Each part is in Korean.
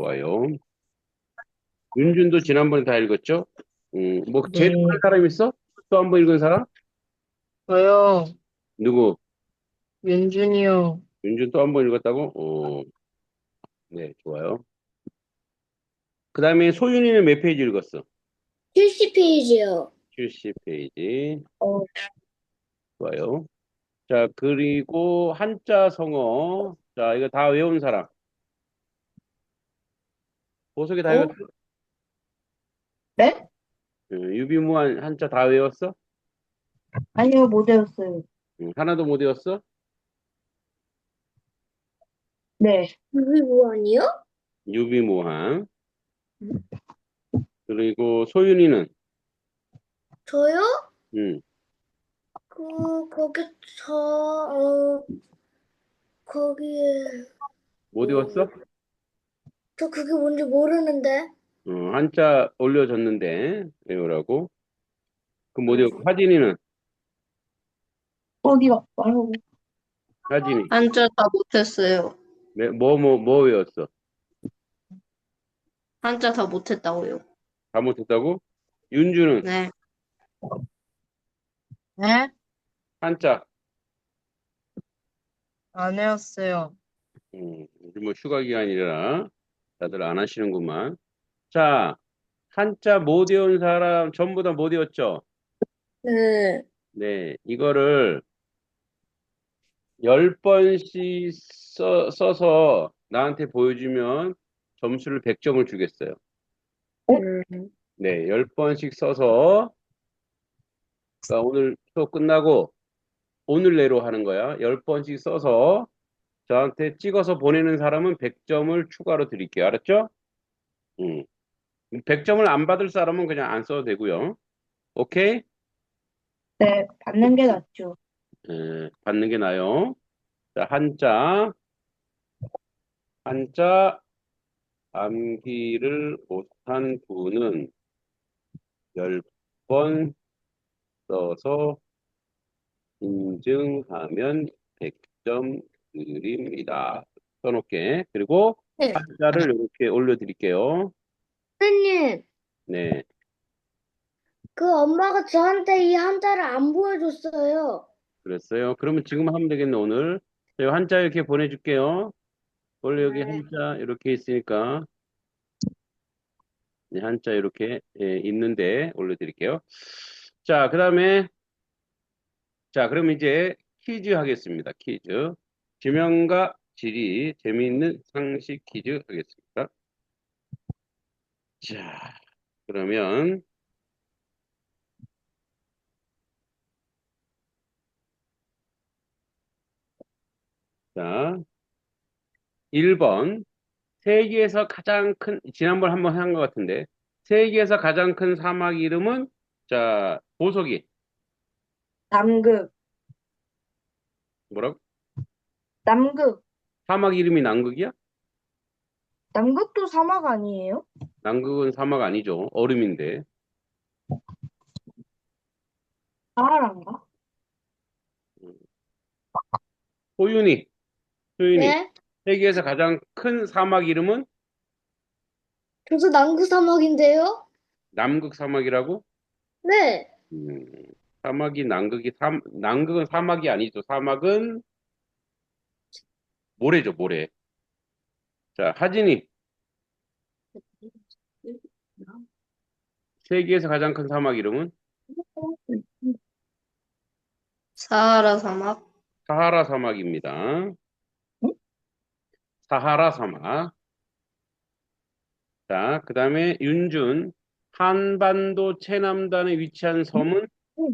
좋아요. 윤준도 지난번에 다 읽었죠? 뭐, 제일 읽은 네. 사람 있어? 또 한 번 읽은 사람? 저요, 누구? 윤준이요. 윤준 또 한 번 읽었다고? 네, 좋아요. 그 다음에 소윤이는 몇 페이지 읽었어? 70페이지요. 70페이지. 어, 좋아요. 자, 그리고 한자 성어. 자, 이거 다 외운 사람. 보석이 다 읽었어? 어? 네? 유비무한 한자 다 외웠어? 아니요, 못 외웠어요. 하나도 못 외웠어? 네. 그게 뭐 아니요? 유비무한. 그리고 소윤이는, 저요? 음, 거기서, 거기에, 못 외웠어? 저 그게 뭔지 모르는데. 한자 올려줬는데, 외우라고. 그럼 못 음. 외웠고, 하진이는, 어디가 말하고. 하진이. 한자 다 못했어요. 뭐 외웠어? 한자 다 못했다고요. 다 못했다고? 윤주는, 네. 네? 한자. 안 외웠어요. 요즘 뭐 휴가 기간이라 다들 안 하시는구만. 자, 한자 못 외운 사람 전부 다 못 외웠죠? 네. 네, 이거를 10번씩 써서 나한테 보여주면 점수를 100점을 주겠어요. 음. 네, 10번씩 써서, 그러니까 오늘 수업 끝나고 오늘 내로 하는 거야. 10번씩 써서 저한테 찍어서 보내는 사람은 100점을 추가로 드릴게요. 알았죠? 음. 100점을 안 받을 사람은 그냥 안 써도 되고요. 오케이? 네, 받는 게 낫죠. 받는 게 나아요. 자, 한자 암기를 못한 분은 10번 써서 인증하면 100점 드립니다. 써놓게. 그리고 네. 한자를 이렇게 올려드릴게요. 선생님, 네, 그 엄마가 저한테 이 한자를 안 보여줬어요. 그랬어요. 그러면 지금 하면 되겠네, 오늘. 제가 한자 이렇게 보내줄게요. 원래 여기 네. 한자 이렇게 있으니까, 네, 한자 이렇게 있는데 올려드릴게요. 자, 그 다음에, 자, 그럼 이제 퀴즈 하겠습니다. 퀴즈. 지명과 지리, 재미있는 상식 퀴즈 하겠습니다. 자, 그러면, 자, 1번. 세계에서 가장 큰, 지난번 한번 한 것 같은데, 세계에서 가장 큰 사막 이름은, 자, 보석이. 남극, 뭐라고? 남극. 사막 이름이 남극이야? 남극도 사막 아니에요? 남극은 사막 아니죠. 얼음인데. 사하라인가? 음. 소윤이, 소윤이. 네? 세계에서 가장 큰 사막 이름은 저도 남구 사막인데요? 남극 사막이라고? 네. 음, 사막이 남극이, 남극은 사막이 아니죠. 사막은 모래죠, 모래. 자, 하진이. 세계에서 가장 큰 사막 이름은 사하라 사막. 사하라 사막입니다. 응? 사하라 사막. 자, 그 다음에 윤준. 한반도 최남단에 위치한 섬은 응.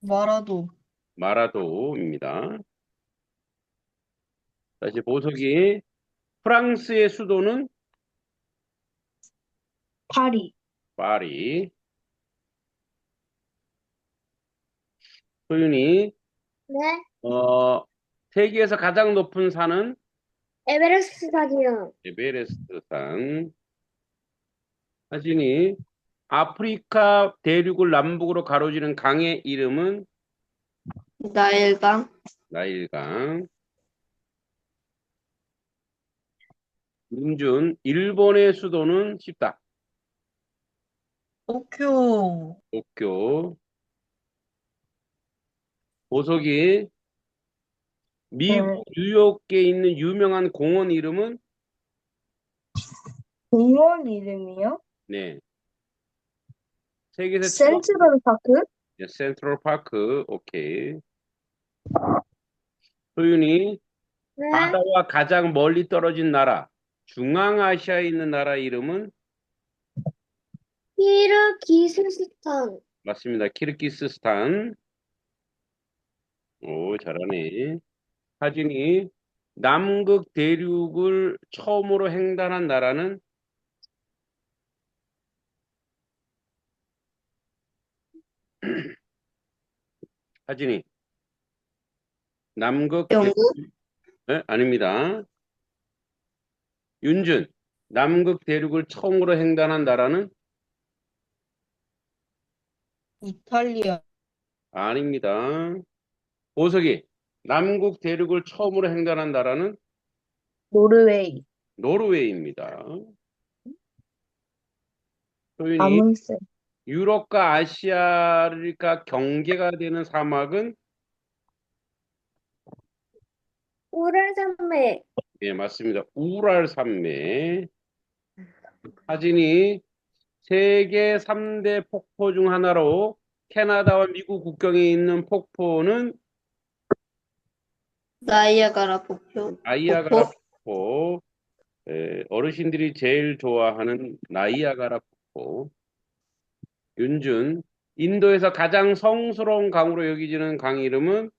마라도. 마라도입니다. 다시 보석이. 프랑스의 수도는 파리, 파리. 소윤이. 네? 어, 세계에서 가장 높은 산은 에베레스트 사진이요. 에베레스트 산. 하진이. 아프리카 대륙을 남북으로 가로지른 강의 이름은 나일강. 나일강. 윤준, 일본의 수도는 쉽다. 도쿄. 도쿄. 보석이, 네. 미국 뉴욕에 있는 유명한 공원 이름은? 공원 이름이요? 네. 세계에서 처음, 센트럴 파크? 센트럴 파크, 오케이. 소윤이, 네. 바다와 가장 멀리 떨어진 나라, 중앙아시아에 있는 나라 이름은? 키르기스스탄. 맞습니다. 키르기스스탄. 오, 잘하네. 하진이, 남극 대륙을 처음으로 횡단한 나라는? 하진이, 남극 영국, 아닙니다. 윤준, 남극 대륙을 처음으로 횡단한 나라는? 이탈리아. 아닙니다. 보석이, 남극 대륙을 처음으로 횡단한 나라는? 노르웨이. 노르웨이입니다. 소윤이, 아문센. 유럽과 아시아가 경계가 되는 사막은? 우랄산맥. 네, 맞습니다. 우랄 산맥. 하진이, 세계 3대 폭포 중 하나로 캐나다와 미국 국경에 있는 폭포는? 나이아가라 폭포, 나이아가라 폭포, 폭포. 어르신들이 제일 좋아하는 나이아가라 폭포. 윤준, 인도에서 가장 성스러운 강으로 여기지는 강 이름은?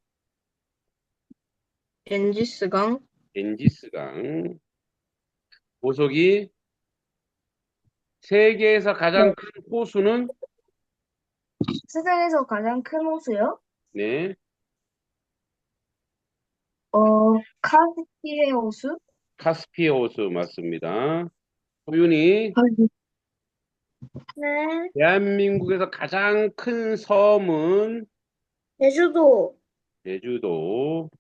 겐지스강. 겐지스강. 보석이, 세계에서 가장 네. 큰 호수는? 세상에서 가장 큰 호수요? 네, 카스피해 호수? 카스피해 호수 맞습니다. 소윤이, 아니, 네. 대한민국에서 가장 큰 섬은? 제주도. 제주도.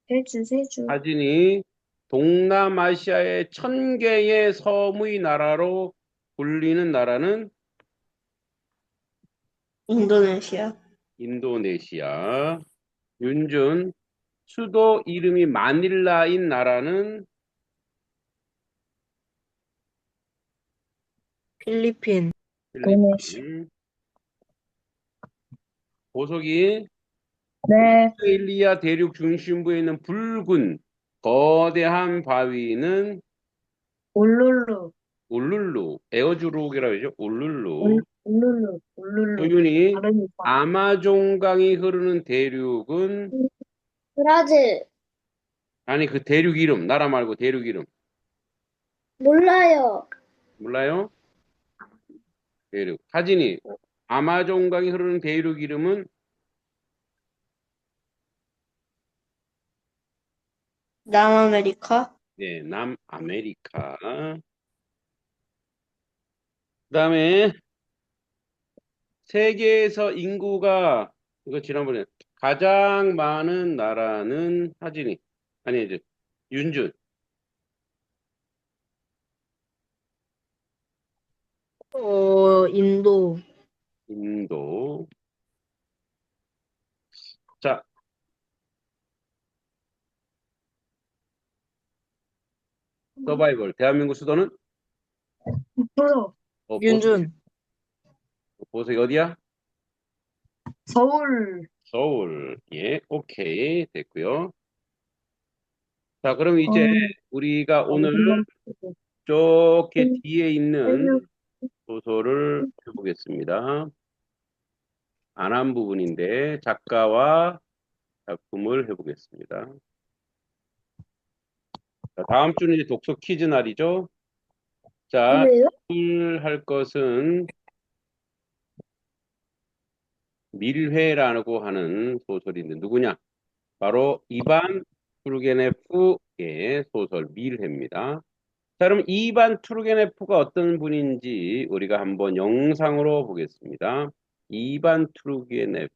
세주. 하진이, 동남아시아의 1000개의 섬의 나라로 불리는 나라는? 인도네시아, 인도네시아. 윤준, 수도 이름이 마닐라인 나라는? 필리핀. 인도네시아. 필리핀. 보석이, 네. 오스트레일리아 대륙 중심부에 있는 붉은 거대한 바위는? 울룰루. 울룰루. 에어주룩이라고 하죠. 울룰루. 울룰루. 소윤이, 발음이 아마존강이 흐르는 대륙은? 브라질. 아니, 그 대륙 이름, 나라 말고 대륙 이름. 몰라요. 몰라요? 대륙. 하진이, 아마존강이 흐르는 대륙 이름은? 남아메리카, 네, 남아메리카. 그다음에 세계에서 인구가, 이거 지난번에 가장 많은 나라는? 하진이. 아니, 이제 윤준. 인도. 인도. 자, 서바이벌. 대한민국 수도는? 프로. 보석이. 윤준. 보석이 어디야? 서울. 서울. 예, 오케이. 됐고요. 자, 그럼 어, 이제 우리가 오늘 이번 저렇게 뒤에 있는 세주. 소설을 해보겠습니다. 안 한 부분인데 작가와 작품을 해보겠습니다. 자, 다음 주는 이제 독서 퀴즈 날이죠. 자, 왜요? 오늘 할 것은 밀회라고 하는 소설인데 누구냐? 바로 이반 투르게네프의 소설 밀회입니다. 자, 그럼 이반 투르게네프가 어떤 분인지 우리가 한번 영상으로 보겠습니다. 이반 투르게네프.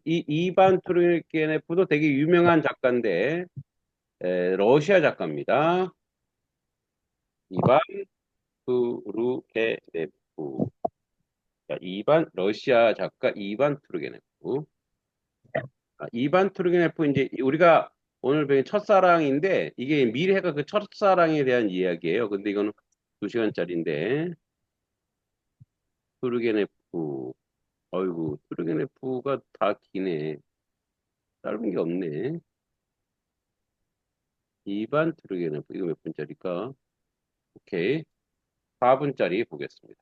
이 이반 투르게네프도 되게 유명한 작가인데 러시아 작가입니다. 이반 투르게네프. 자, 이반 러시아 작가 이반 투르게네프. 이반 투르게네프 이제 우리가 오늘 배운 첫사랑인데 이게 미래가 그 첫사랑에 대한 이야기예요. 근데 이거는 2시간짜리인데 투르게네프. 어이구 투르게네프가 다 기네. 짧은 게 없네. 이반 투르게네프 이거 몇 분짜리일까? 오케이. 4분짜리 보겠습니다.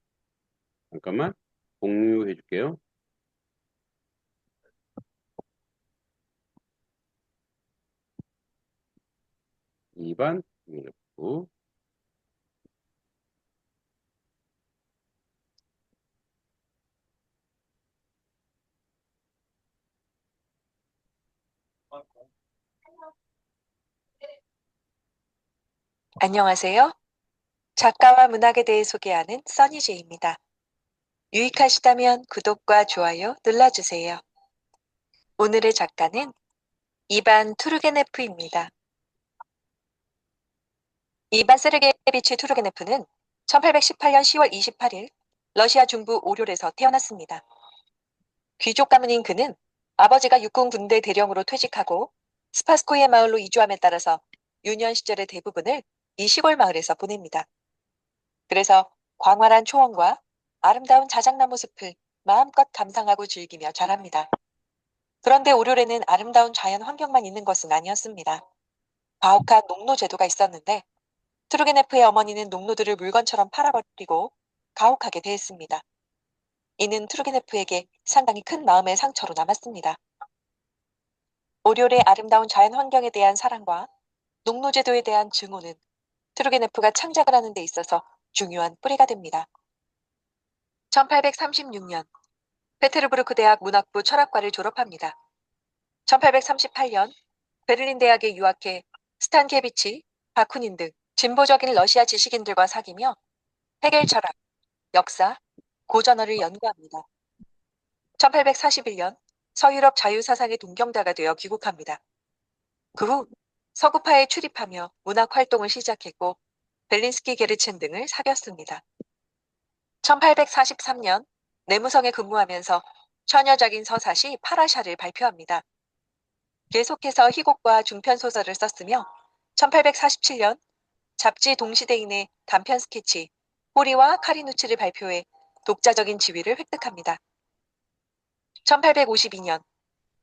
잠깐만 공유해 줄게요. 이반 투르게네프. 안녕하세요. 작가와 문학에 대해 소개하는 써니제이입니다. 유익하시다면 구독과 좋아요 눌러주세요. 오늘의 작가는 이반 투르게네프입니다. 이반 세르게비치 투르게네프는 1818년 10월 28일 러시아 중부 오뇰에서 태어났습니다. 귀족 가문인 그는 아버지가 육군 군대 대령으로 퇴직하고 스파스코이의 마을로 이주함에 따라서 유년 시절의 대부분을 이 시골 마을에서 보냅니다. 그래서 광활한 초원과 아름다운 자작나무 숲을 마음껏 감상하고 즐기며 자랍니다. 그런데 오륜에는 아름다운 자연 환경만 있는 것은 아니었습니다. 가혹한 농노 제도가 있었는데 투르게네프의 어머니는 농노들을 물건처럼 팔아버리고 가혹하게 대했습니다. 이는 투르게네프에게 상당히 큰 마음의 상처로 남았습니다. 오륜의 아름다운 자연 환경에 대한 사랑과 농노 제도에 대한 증오는 투르게네프가 창작을 하는 데 있어서 중요한 뿌리가 됩니다. 1836년 페테르부르크 대학 문학부 철학과를 졸업합니다. 1838년 베를린 대학에 유학해 스탄케비치, 바쿠닌 등 진보적인 러시아 지식인들과 사귀며 해겔 철학, 역사, 고전어를 연구합니다. 1841년 서유럽 자유사상의 동경자가 되어 귀국합니다. 그 후 서구파에 출입하며 문학 활동을 시작했고 벨린스키 게르첸 등을 사귀었습니다. 1843년 내무성에 근무하면서 처녀적인 서사시 파라샤를 발표합니다. 계속해서 희곡과 중편 소설을 썼으며 1847년 잡지 동시대인의 단편 스케치 호리와 카리누치를 발표해 독자적인 지위를 획득합니다. 1852년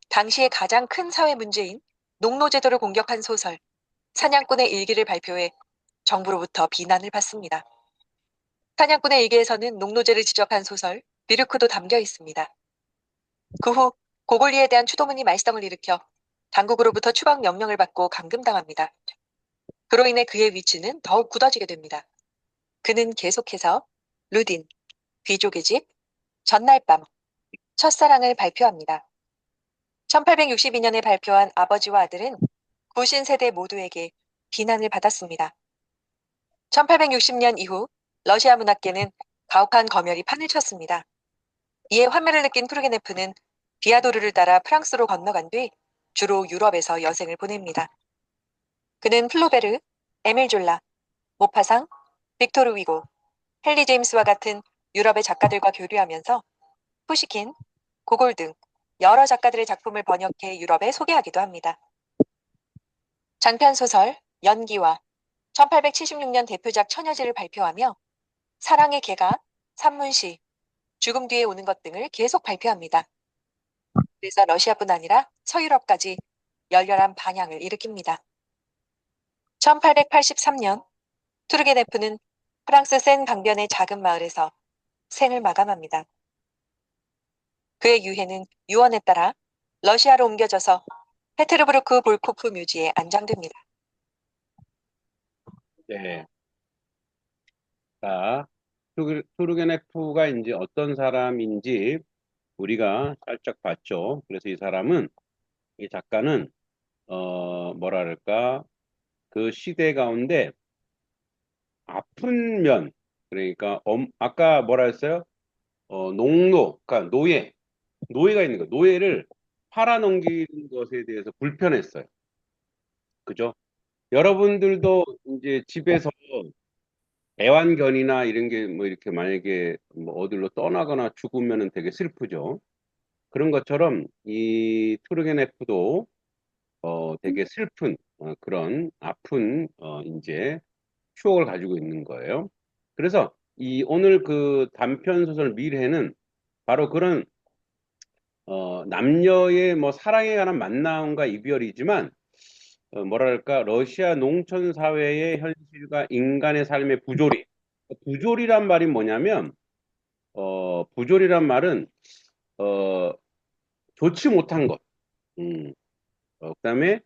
당시의 가장 큰 사회 문제인 농노제도를 공격한 소설 사냥꾼의 일기를 발표해 정부로부터 비난을 받습니다. 사냥꾼의 일기에서는 농노제를 지적한 소설 비르크도 담겨 있습니다. 그 후 고골리에 대한 추도문이 말썽을 일으켜 당국으로부터 추방 명령을 받고 감금당합니다. 그로 인해 그의 위치는 더욱 굳어지게 됩니다. 그는 계속해서 루딘, 귀족의 집, 전날밤, 첫사랑을 발표합니다. 1862년에 발표한 아버지와 아들은 구신 세대 모두에게 비난을 받았습니다. 1860년 이후 러시아 문학계는 가혹한 검열이 판을 쳤습니다. 이에 환멸을 느낀 투르게네프는 비아도르를 따라 프랑스로 건너간 뒤 주로 유럽에서 여생을 보냅니다. 그는 플로베르, 에밀 졸라, 모파상, 빅토르 위고, 헨리 제임스와 같은 유럽의 작가들과 교류하면서 푸시킨, 고골 등 여러 작가들의 작품을 번역해 유럽에 소개하기도 합니다. 장편소설 연기와 1876년 대표작 처녀지를 발표하며 사랑의 개가, 산문시, 죽음 뒤에 오는 것 등을 계속 발표합니다. 그래서 러시아뿐 아니라 서유럽까지 열렬한 반향을 일으킵니다. 1883년 투르게네프는 프랑스 센 강변의 작은 마을에서 생을 마감합니다. 그의 유해는 유언에 따라 러시아로 옮겨져서 페테르부르크 볼코프 묘지에 안장됩니다. 네. 자, 투르게네프가 이제 어떤 사람인지 우리가 살짝 봤죠. 그래서 이 작가는, 뭐랄까, 그 시대 가운데 아픈 면, 그러니까, 아까 뭐라 했어요? 그러니까 노예가 있는 거, 노예를 팔아넘기는 것에 대해서 불편했어요. 그죠? 여러분들도 이제 집에서 애완견이나 이런 게 뭐 이렇게 만약에 뭐 어디로 떠나거나 죽으면은 되게 슬프죠. 그런 것처럼 이 투르게네프도 되게 슬픈 그런 아픈 이제 추억을 가지고 있는 거예요. 그래서 이 오늘 그 단편 소설 미래는 바로 그런 남녀의 뭐 사랑에 관한 만남과 이별이지만 뭐랄까 러시아 농촌 사회의 현실과 인간의 삶의 부조리. 부조리란 말이 뭐냐면 부조리란 말은 어, 좋지 못한 것. 그다음에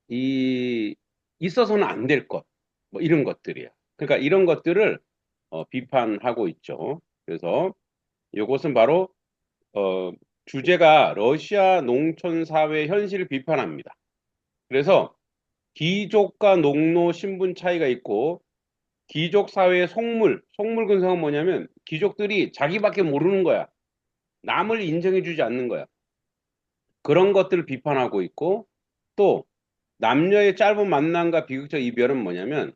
이 있어서는 안 될 것. 뭐 이런 것들이야. 그러니까 이런 것들을 비판하고 있죠. 그래서 이것은 바로 어, 주제가 러시아 농촌 사회 현실을 비판합니다. 그래서 귀족과 농노 신분 차이가 있고 귀족 사회의 속물 근성은 뭐냐면 귀족들이 자기밖에 모르는 거야. 남을 인정해주지 않는 거야. 그런 것들을 비판하고 있고 또 남녀의 짧은 만남과 비극적 이별은 뭐냐면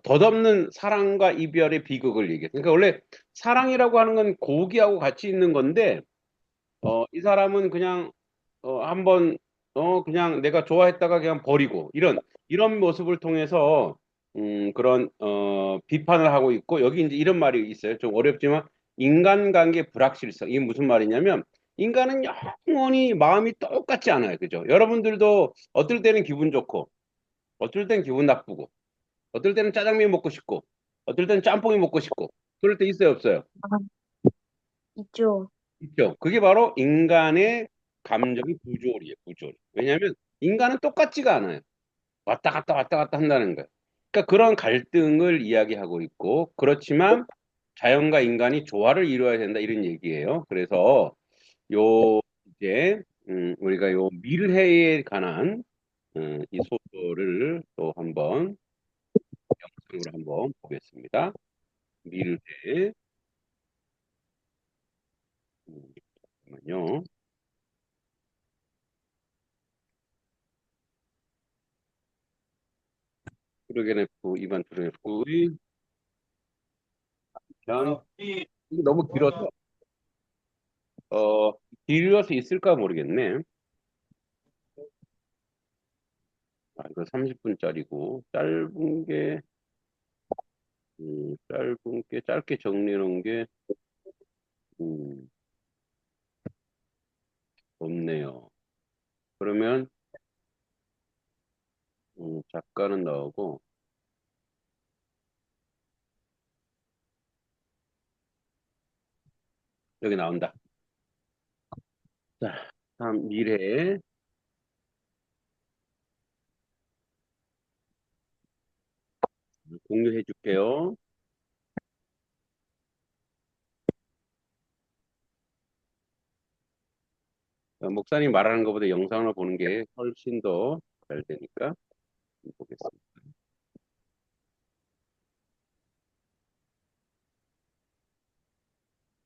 덧없는 사랑과 이별의 비극을 얘기해. 그러니까 원래 사랑이라고 하는 건 고귀하고 가치 있는 건데 이 사람은 그냥 한번 그냥 내가 좋아했다가 그냥 버리고 이런 모습을 통해서 그런 비판을 하고 있고 여기 이제 이런 말이 있어요. 좀 어렵지만 인간관계 불확실성. 이게 무슨 말이냐면 인간은 영원히 마음이 똑같지 않아요. 그죠? 여러분들도 어떨 때는 기분 좋고 어떨 때는 기분 나쁘고 어떨 때는 짜장면 먹고 싶고 어떨 때는 짬뽕이 먹고 싶고 그럴 때 있어요, 없어요? 있죠. 있죠. 그게 바로 인간의 감정의 부조리예요, 부조리. 왜냐하면 인간은 똑같지가 않아요. 왔다 갔다 왔다 갔다 한다는 거예요. 그러니까 그런 갈등을 이야기하고 있고, 그렇지만 자연과 인간이 조화를 이루어야 된다 이런 얘기예요. 그래서 요 이제 우리가 요 밀해에 관한 이 소설을 또 한번 영상으로 한번 보겠습니다. 밀해. 잠깐만요. 투르게네프 이반 투르게네프의 편 이게 너무 길어서 어 길어서 있을까 모르겠네. 이거 30분짜리고 짧은 게 짧게 정리해 놓은 게 음, 없네요. 그러면 작가는 나오고 여기 나온다. 자, 다음 미래 공유해 줄게요. 목사님 말하는 것보다 영상을 보는 게 훨씬 더 잘 되니까 보겠습니다.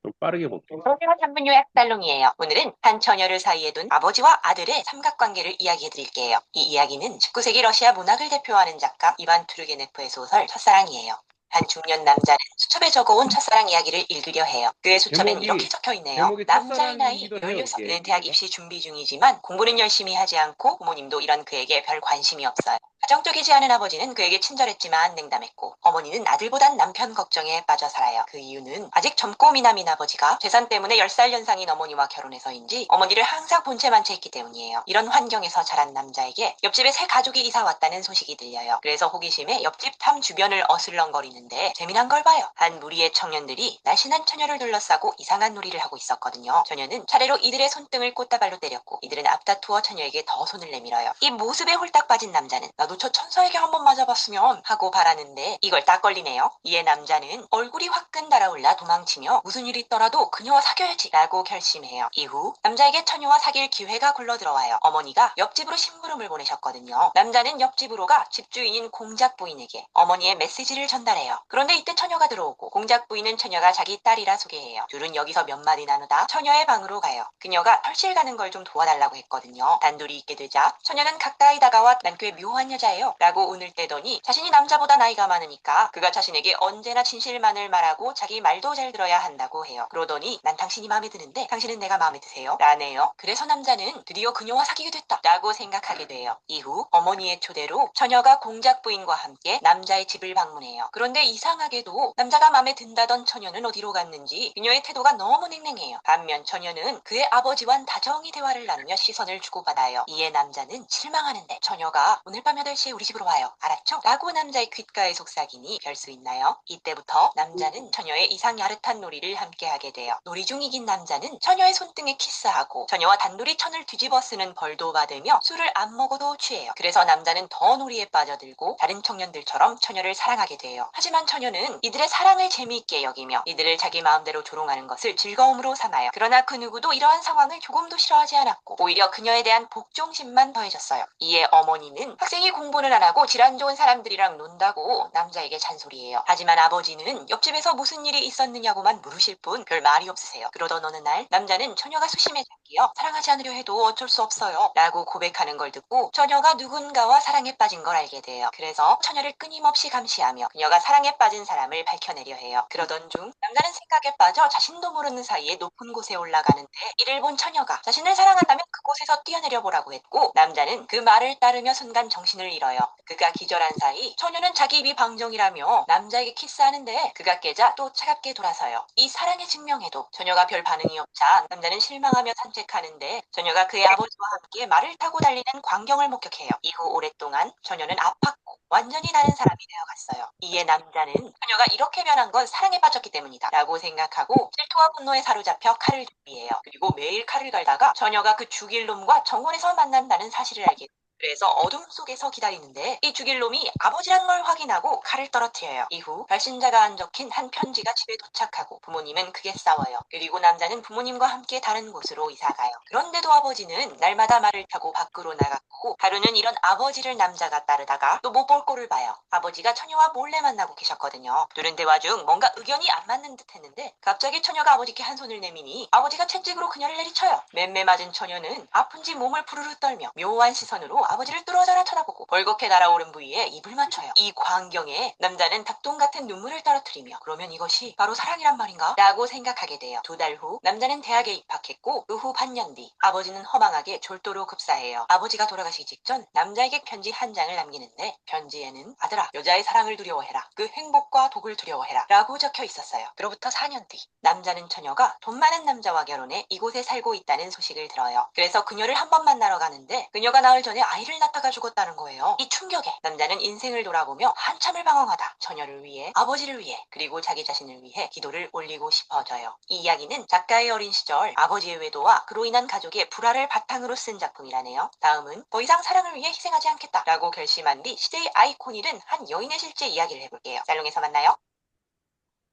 좀 빠르게 볼게요. 소개와 단문 요약 살롱이에요. 오늘은 한 처녀를 사이에 둔 아버지와 아들의 삼각관계를 이야기해드릴게요. 이 이야기는 19세기 러시아 문학을 대표하는 작가 이반 투르게네프의 소설 첫사랑이에요. 한 중년 남자는 수첩에 적어온 첫사랑 이야기를 읽으려 해요. 그의 수첩엔 제목이- 이렇게 적혀 있네요. 제목이 남자의 나이 첫사랑이기도 해요, 16, 이게. 은퇴학 입시 준비 중이지만 공부는 열심히 하지 않고 부모님도 이런 그에게 별 관심이 없어요. 가정적이지 않은 아버지는 그에게 친절했지만 냉담했고 어머니는 아들보단 남편 걱정에 빠져 살아요. 그 이유는 아직 젊고 미남인 아버지가 재산 때문에 10살 연상인 어머니와 결혼해서인지 어머니를 항상 본체만 채 있기 때문이에요. 이런 환경에서 자란 남자에게 옆집에 새 가족이 이사 왔다는 소식이 들려요. 그래서 호기심에 옆집 탐 주변을 어슬렁거리는데 재미난 걸 봐요. 한 무리의 청년들이 날씬한 처녀를 둘러싸고 이상한 놀이를 하고 있었거든요. 처녀는 차례로 이들의 손등을 꽃다발로 때렸고 이들은 앞다투어 처녀에게 더 손을 내밀어요. 이 모습에 홀딱 빠진 남자는 나도 저 천사에게 한번 맞아봤으면 하고 바라는데 이걸 딱 걸리네요. 이에 남자는 얼굴이 화끈 달아올라 도망치며 무슨 일이 있더라도 그녀와 사귀어야지 라고 결심해요. 이후 남자에게 처녀와 사귈 기회가 굴러들어와요. 어머니가 옆집으로 심부름을 보내셨거든요. 남자는 옆집으로 가 집주인인 공작 부인에게 어머니의 메시지를 전달해요. 그런데 이때 처녀가 들어오고 공작 부인은 처녀가 자기 딸이라 소개해요. 둘은 여기서 몇 마디 나누다 처녀의 방으로 가요. 그녀가 털실 가는 걸 좀 도와달라고 했거든요. 단둘이 있게 되자 처녀는 가까이 다가와 난 꽤 묘한 여자 여자예요 라고 운을 떼더니 자신이 남자보다 나이가 많으니까 그가 자신에게 언제나 진실만을 말하고 자기 말도 잘 들어야 한다고 해요. 그러더니 난 당신이 마음에 드는데 당신은 내가 마음에 드세요? 라네요. 그래서 남자는 드디어 그녀와 사귀게 됐다 라고 생각하게 돼요. 이후 어머니의 초대로 처녀가 공작 부인과 함께 남자의 집을 방문해요. 그런데 이상하게도 남자가 마음에 든다던 처녀는 어디로 갔는지 그녀의 태도가 너무 냉랭해요. 반면 처녀는 그의 아버지와 다정히 대화를 나누며 시선을 주고받아요. 이에 남자는 실망하는데 처녀가 오늘 밤 8시에 우리 집으로 와요. 알았죠? 라고 남자의 귓가에 속삭이니 별 수 있나요? 이때부터 남자는 처녀의 이상 야릇한 놀이를 함께하게 돼요. 놀이 중 이긴 남자는 처녀의 손등에 키스하고 처녀와 단둘이 천을 뒤집어 쓰는 벌도 받으며 술을 안 먹어도 취해요. 그래서 남자는 더 놀이에 빠져들고 다른 청년들처럼 처녀를 사랑하게 돼요. 하지만 처녀는 이들의 사랑을 재미있게 여기며 이들을 자기 마음대로 조롱하는 것을 즐거움으로 삼아요. 그러나 그 누구도 이러한 상황을 조금도 싫어하지 않았고 오히려 그녀에 대한 복종심만 더해졌어요. 이에 어머니는 학생이 공부는 안 하고 질환 좋은 사람들이랑 논다고 남자에게 잔소리해요. 하지만 아버지는 옆집에서 무슨 일이 있었느냐고만 물으실 뿐 별 말이 없으세요. 그러던 어느 날 남자는 처녀가 수심에 잠기어 사랑하지 않으려 해도 어쩔 수 없어요 라고 고백하는 걸 듣고 처녀가 누군가와 사랑에 빠진 걸 알게 돼요. 그래서 처녀를 끊임없이 감시하며 그녀가 사랑에 빠진 사람을 밝혀내려 해요. 그러던 중 남자는 생각에 빠져 자신도 모르는 사이에 높은 곳에 올라가는데 이를 본 처녀가 자신을 사랑한다면 그곳에서 뛰어내려 보라고 했고 남자는 그 말을 따르며 순간 정신을 잃어요. 그가 기절한 사이 처녀는 자기 입이 방정이라며 남자에게 키스하는데 그가 깨자 또 차갑게 돌아서요. 이 사랑의 증명에도 처녀가 별 반응이 없자 남자는 실망하며 산책하는데 처녀가 그의 아버지와 함께 말을 타고 달리는 광경을 목격해요. 이후 오랫동안 처녀는 아팠고 완전히 다른 사람이 되어갔어요. 이에 남자는 처녀가 이렇게 변한 건 사랑에 빠졌기 때문이다 라고 생각하고 질투와 분노에 사로잡혀 칼을 준비해요. 그리고 매일 칼을 갈다가 처녀가 그 죽일 놈과 정원에서 만난다는 사실을 알게 돼요. 그래서 어둠 속에서 기다리는데 이 죽일 놈이 아버지란 걸 확인하고 칼을 떨어뜨려요. 이후 발신자가 안 적힌 한 편지가 집에 도착하고 부모님은 크게 싸워요. 그리고 남자는 부모님과 함께 다른 곳으로 이사가요. 그런데도 아버지는 날마다 말을 타고 밖으로 나갔고 하루는 이런 아버지를 남자가 따르다가 또 못 볼 꼴을 봐요. 아버지가 처녀와 몰래 만나고 계셨거든요. 둘은 대화 중 뭔가 의견이 안 맞는 듯 했는데 갑자기 처녀가 아버지께 한 손을 내미니 아버지가 채찍으로 그녀를 내리쳐요. 맴매 맞은 처녀는 아픈지 몸을 부르르 떨며 묘한 시선으로 아버지를 뚫어져라 쳐다보고 벌겋게 달아오른 부위에 입을 맞춰요. 이 광경에 남자는 닭똥 같은 눈물을 떨어뜨리며 그러면 이것이 바로 사랑이란 말인가? 라고 생각하게 돼요. 2달 후 남자는 대학에 입학했고 그 후 반년 뒤 아버지는 허망하게 졸도로 급사해요. 아버지가 돌아가시기 직전 남자에게 편지 한 장을 남기는데 편지에는 아들아 여자의 사랑을 두려워해라. 그 행복과 독을 두려워해라 라고 적혀 있었어요. 그로부터 4년 뒤 남자는 처녀가 돈 많은 남자와 결혼해 이곳에 살고 있다는 소식을 들어요. 그래서 그녀를 한번 만나러 가는데 그녀가 나흘 전에 아이를 낳다가 죽었다는 거예요. 이 충격에 남자는 인생을 돌아보며 한참을 방황하다 처녀를 위해 아버지를 위해 그리고 자기 자신을 위해 기도를 올리고 싶어져요. 이 이야기는 작가의 어린 시절 아버지의 외도와 그로 인한 가족의 불화를 바탕으로 쓴 작품이라네요. 다음은 더 이상 사랑을 위해 희생하지 않겠다라고 결심한 뒤 시대의 아이콘이 된 한 여인의 실제 이야기를 해볼게요. 살롱에서 만나요.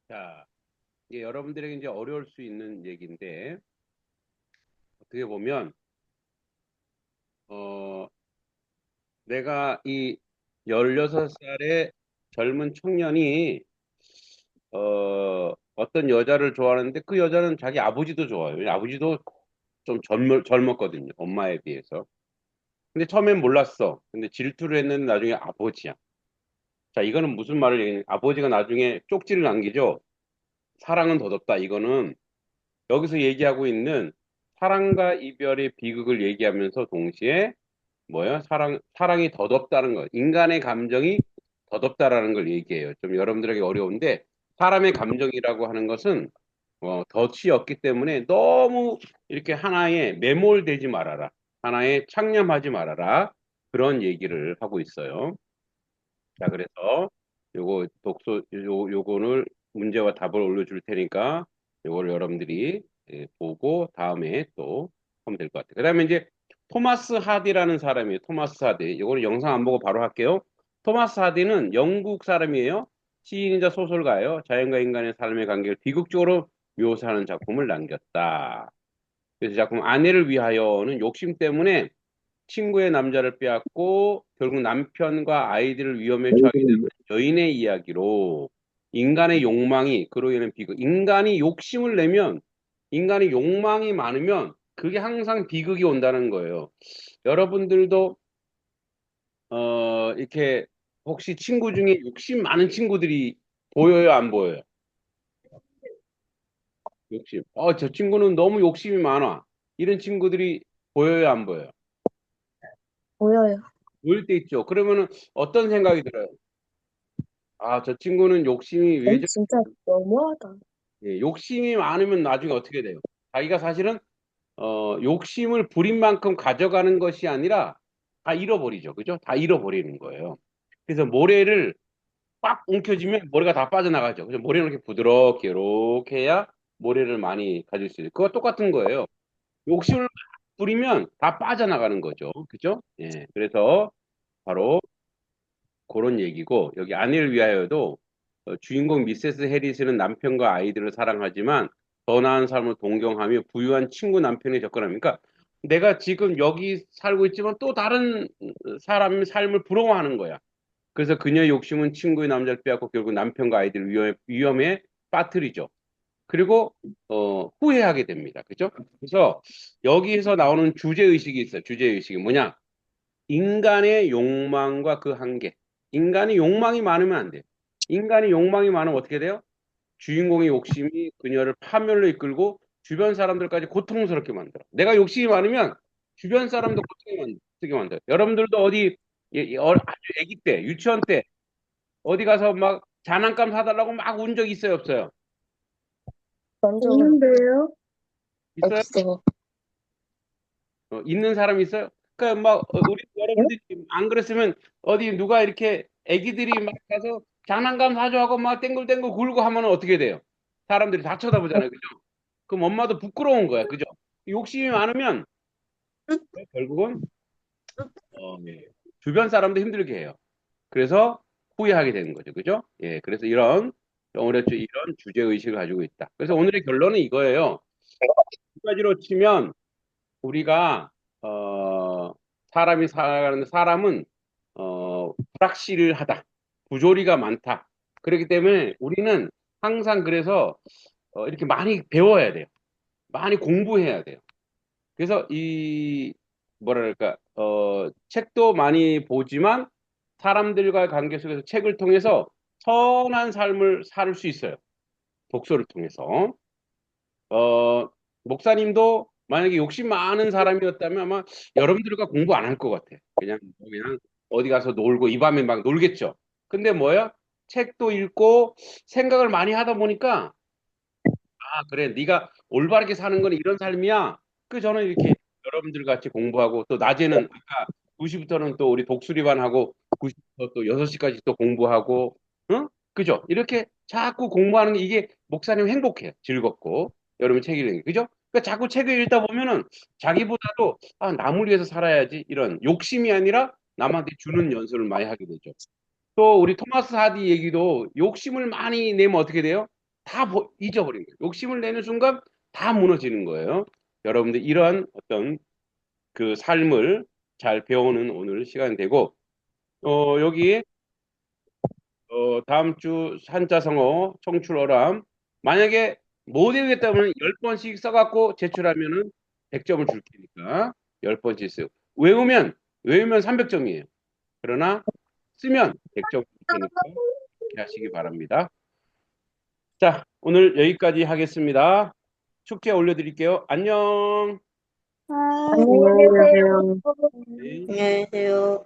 자, 이게 여러분들에게 이제 어려울 수 있는 얘기인데 어떻게 보면 내가 이 16살의 젊은 청년이 어떤 여자를 좋아하는데 그 여자는 자기 아버지도 좋아요. 아버지도 좀 젊었거든요. 엄마에 비해서. 근데 처음엔 몰랐어. 근데 질투를 했는데 나중에 아버지야. 자, 이거는 무슨 말을 얘기해? 아버지가 나중에 쪽지를 남기죠. 사랑은 더덥다. 이거는 여기서 얘기하고 있는 사랑과 이별의 비극을 얘기하면서 동시에 뭐야? 사랑이 더덥다는 거. 인간의 감정이 더덥다라는 걸 얘기해요. 좀 여러분들에게 어려운데 사람의 감정이라고 하는 것은 덫이 없기 때문에 너무 이렇게 하나에 매몰되지 말아라. 하나에 창념하지 말아라. 그런 얘기를 하고 있어요. 자, 그래서 요거 요거를 문제와 답을 올려줄 테니까 요거를 여러분들이 보고 다음에 또 하면 될 것 같아요. 그 다음에 이제 토마스 하디라는 사람이에요. 토마스 하디. 요거는 영상 안 보고 바로 할게요. 토마스 하디는 영국 사람이에요. 시인이자 소설가예요. 자연과 인간의 삶의 관계를 비극적으로 묘사하는 작품을 남겼다. 그래서 작품 아내를 위하여는 욕심 때문에 친구의 남자를 빼앗고 결국 남편과 아이들을 위험에 처하게 되는 여인의 이야기로 인간의 욕망이 그로 인한 비극. 인간이 욕심을 내면 인간이 욕망이 많으면 그게 항상 비극이 온다는 거예요. 여러분들도 이렇게 혹시 친구 중에 욕심 많은 친구들이 보여요, 안 보여요? 욕심. 저 친구는 너무 욕심이 많아. 이런 친구들이 보여요, 안 보여요? 보여요. 보일 때 있죠. 그러면은 어떤 생각이 들어요? 저 친구는 욕심이 왜 진짜 너무하다. 욕심이 많으면 나중에 어떻게 돼요? 자기가 사실은 욕심을 부린 만큼 가져가는 것이 아니라 다 잃어버리죠. 그죠? 다 잃어버리는 거예요. 그래서 모래를 꽉 움켜쥐면 모래가 다 빠져나가죠. 그죠? 모래는 이렇게 부드럽게 이렇게 해야 모래를 많이 가질 수 있어요. 그거 똑같은 거예요. 욕심을 막 부리면 다 빠져나가는 거죠. 그죠? 예. 그래서 바로 그런 얘기고 여기 아내를 위하여도 주인공 미세스 해리스는 남편과 아이들을 사랑하지만 더 나은 삶을 동경하며 부유한 친구 남편에 접근합니다. 그러니까 내가 지금 여기 살고 있지만 또 다른 사람의 삶을 부러워하는 거야. 그래서 그녀의 욕심은 친구의 남자를 빼앗고 결국 남편과 아이들을 위험에 빠뜨리죠. 그리고 후회하게 됩니다. 그죠? 그래서 여기에서 나오는 주제의식이 있어요. 주제의식이 뭐냐? 인간의 욕망과 그 한계. 인간이 욕망이 많으면 안 돼요. 인간이 욕망이 많으면 어떻게 돼요? 주인공의 욕심이 그녀를 파멸로 이끌고 주변 사람들까지 고통스럽게 만들어. 내가 욕심이 많으면 주변 사람도 고통스럽게 만들어. 여러분들도 어디 아주 아기 때, 유치원 때 어디 가서 막 장난감 사달라고 막 운 적 있어요, 없어요? 있는데요? 있어요? 없어. 있는 사람 있어요? 그러니까 막 우리 여러분들이 안 그랬으면 어디 누가 이렇게 애기들이 막 가서 장난감 사줘하고 막 땡글땡글 굴고 하면 어떻게 돼요? 사람들이 다 쳐다보잖아요, 그죠? 그럼 엄마도 부끄러운 거야, 그죠? 욕심이 많으면 결국은 네. 주변 사람도 힘들게 해요. 그래서 후회하게 되는 거죠, 그죠? 예, 그래서 이런 주제 의식을 가지고 있다. 그래서 오늘의 결론은 이거예요. 두 가지로 치면 우리가 사람이 살아가는 사람은 불확실하다, 부조리가 많다. 그렇기 때문에 우리는 항상 그래서 이렇게 많이 배워야 돼요. 많이 공부해야 돼요. 그래서 이 뭐랄까 책도 많이 보지만 사람들과의 관계 속에서 책을 통해서 선한 삶을 살 수 있어요. 독서를 통해서. 어, 목사님도 만약에 욕심 많은 사람이었다면 아마 여러분들과 공부 안 할 것 같아. 그냥 어디 가서 놀고 이 밤에 막 놀겠죠. 근데 뭐야? 책도 읽고 생각을 많이 하다 보니까 그래 네가 올바르게 사는 건 이런 삶이야. 저는 이렇게 여러분들 같이 공부하고 또 낮에는 아까 2시부터는 또 우리 독수리반 하고 9시부터 또 6시까지 또 공부하고 응? 그죠? 이렇게 자꾸 공부하는 게 이게 목사님 행복해요. 즐겁고 여러분 책 읽는 게 그죠? 그러니까 자꾸 책을 읽다 보면은 자기보다도 남을 위해서 살아야지 이런 욕심이 아니라 남한테 주는 연습을 많이 하게 되죠. 또 우리 토마스 하디 얘기도 욕심을 많이 내면 어떻게 돼요? 잊어버린 거예요. 욕심을 내는 순간 다 무너지는 거예요. 여러분들 이러한 어떤 그 삶을 잘 배우는 오늘 시간 되고 여기 다음 주 한자성어 청출어람 만약에 못 외우겠다면 10번씩 써갖고 제출하면은 100점을 줄 테니까 10번씩 쓰요. 외우면 300점이에요. 그러나 쓰면 100점 줄 테니까 그렇게 하시기 바랍니다. 자, 오늘 여기까지 하겠습니다. 축제 올려드릴게요. 안녕. 아, 안녕히 계세요. 네. 안녕히 계세요.